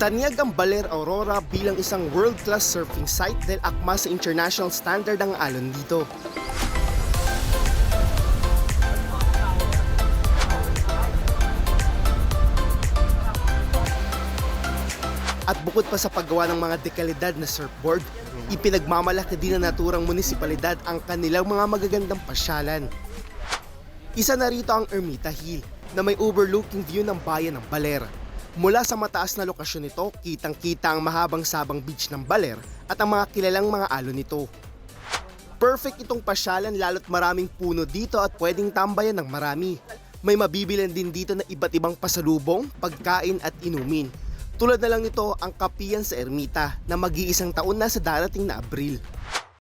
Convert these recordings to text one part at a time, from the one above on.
Tanyag ang Baler Aurora bilang isang world-class surfing site dahil akma sa international standard ang alon dito. At bukod pa sa paggawa ng mga dekalidad na surfboard, ipinagmamalaki din ng naturang munisipalidad ang kanilang mga magagandang pasyalan. Isa na rito ang Ermita Hill na may overlooking view ng bayan ng Baler. Mula sa mataas na lokasyon nito, kitang-kita ang mahabang sabang beach ng Baler at ang mga kilalang mga alon nito. Perfect itong pasyalan lalo't maraming puno dito at pwedeng tambayan ng marami. May mabibilan din dito na iba't ibang pasalubong, pagkain at inumin. Tulad na lang nito ang kapihan sa Ermita na mag-iisang taon na sa darating na Abril.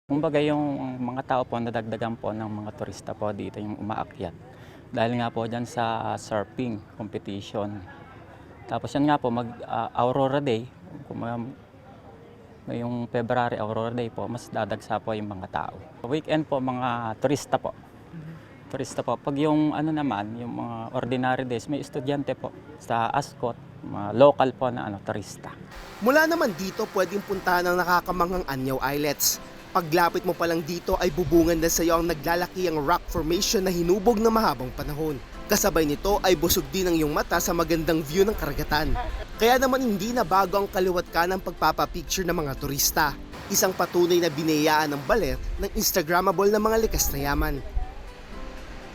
Kumbaga yung mga tao po nadagdagan po ng mga turista po dito yung umaakyat. Dahil nga po dyan sa surfing competition. Tapos yan nga po Aurora Day, yung February Aurora Day po, mas dadagsa po yung mga tao. Weekend po mga turista po. Turista po. Pag yung ano naman, yung mga ordinary days, may estudyante po sa Ascot, mga local po na turista. Mula naman dito, pwedeng puntahan ang nakakamanghang Anyaw Islets. Paglapit mo pa lang dito ay bubungan na sa iyo ang naglalaki ang rock formation na hinubog na mahabang panahon. Kasabay nito ay busog din ang iyong mata sa magandang view ng karagatan. Kaya naman hindi na bago ang kaliwat ka ng pagpapapicture ng mga turista. Isang patunay na binayaan ng Baler ng Instagrammable na mga likas na yaman.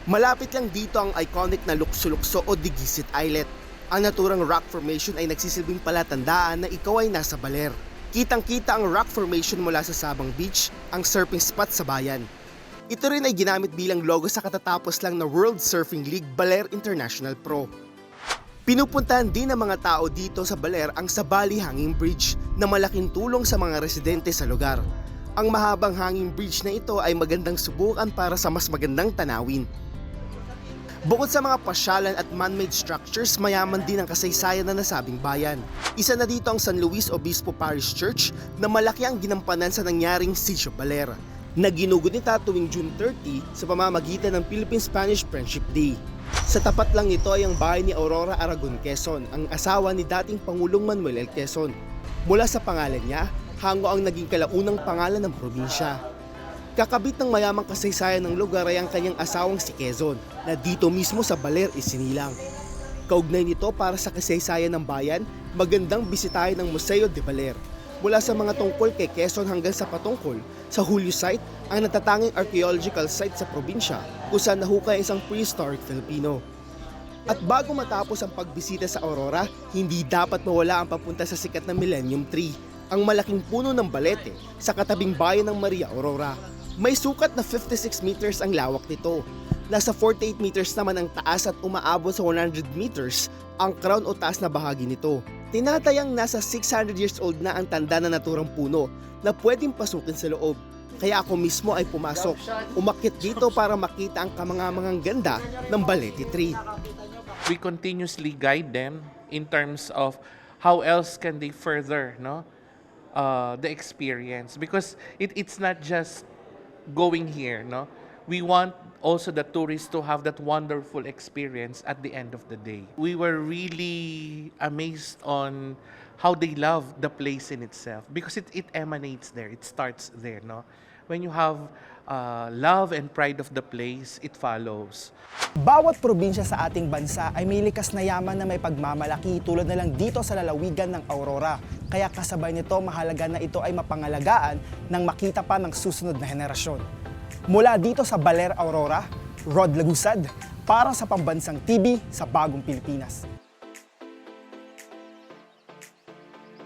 Malapit lang dito ang iconic na Lukso-Lukso o Digisit Islet. Ang naturang rock formation ay nagsisilbing palatandaan na ikaw ay nasa Baler. Kitang-kita ang rock formation mula sa Sabang Beach, ang surfing spot sa bayan. Ito rin ay ginamit bilang logo sa katatapos lang na World Surfing League Baler International Pro. Pinupuntahan din ng mga tao dito sa Baler ang Sabali Hanging Bridge na malaking tulong sa mga residente sa lugar. Ang mahabang hanging bridge na ito ay magandang subukan para sa mas magandang tanawin. Bukod sa mga pasyalan at man-made structures, mayaman din ang kasaysayan na nasabing bayan. Isa na dito ang San Luis Obispo Parish Church na malaki ang ginampanan sa nangyaring Siege of Baler, na ginugunita tuwing June 30 sa pamamagitan ng Philippine-Spanish Friendship Day. Sa tapat lang nito ay ang bahay ni Aurora Aragon Quezon, ang asawa ni dating Pangulong Manuel L. Quezon. Mula sa pangalan niya, hango ang naging kalaunang pangalan ng probinsya. Kakabit ng mayamang kasaysayan ng lugar ay ang kanyang asawang si Quezon, na dito mismo sa Baler isinilang. Kaugnay nito para sa kasaysayan ng bayan, magandang bisitahin ng Museo de Baler. Mula sa mga tungkol kay Quezon hanggang sa patungkol sa Julio Site, ang natatanging archaeological site sa probinsya kung saan nahukay isang prehistoric Filipino. At bago matapos ang pagbisita sa Aurora, hindi dapat mawala ang papunta sa sikat na Millennium Tree, ang malaking puno ng balete sa katabing bayan ng Maria Aurora. May sukat na 56 meters ang lawak nito. Nasa 48 meters naman ang taas at umaabot sa 100 meters ang crown o taas na bahagi nito. Tinatayang nasa 600 years old na ang tanda na naturang puno na pwedeng pasukin sa loob. Kaya ako mismo ay pumasok, umakyat dito para makita ang kamangamangang ganda ng balete tree. We continuously guide them in terms of how else can they further the experience, because it's not just going here, we want also the tourists to have that wonderful experience at the end of the day. We were really amazed on how they love the place in itself, because it emanates there, it starts there, When you have love and pride of the place, it follows. Bawat probinsya sa ating bansa ay may likas na yaman na may pagmamalaki tulad na lang dito sa lalawigan ng Aurora. Kaya kasabay nito, mahalaga na ito ay mapangalagaan nang makita pa ng susunod na henerasyon. Mula dito sa Baler Aurora, Rod Lagusad para sa Pambansang TV sa Bagong Pilipinas.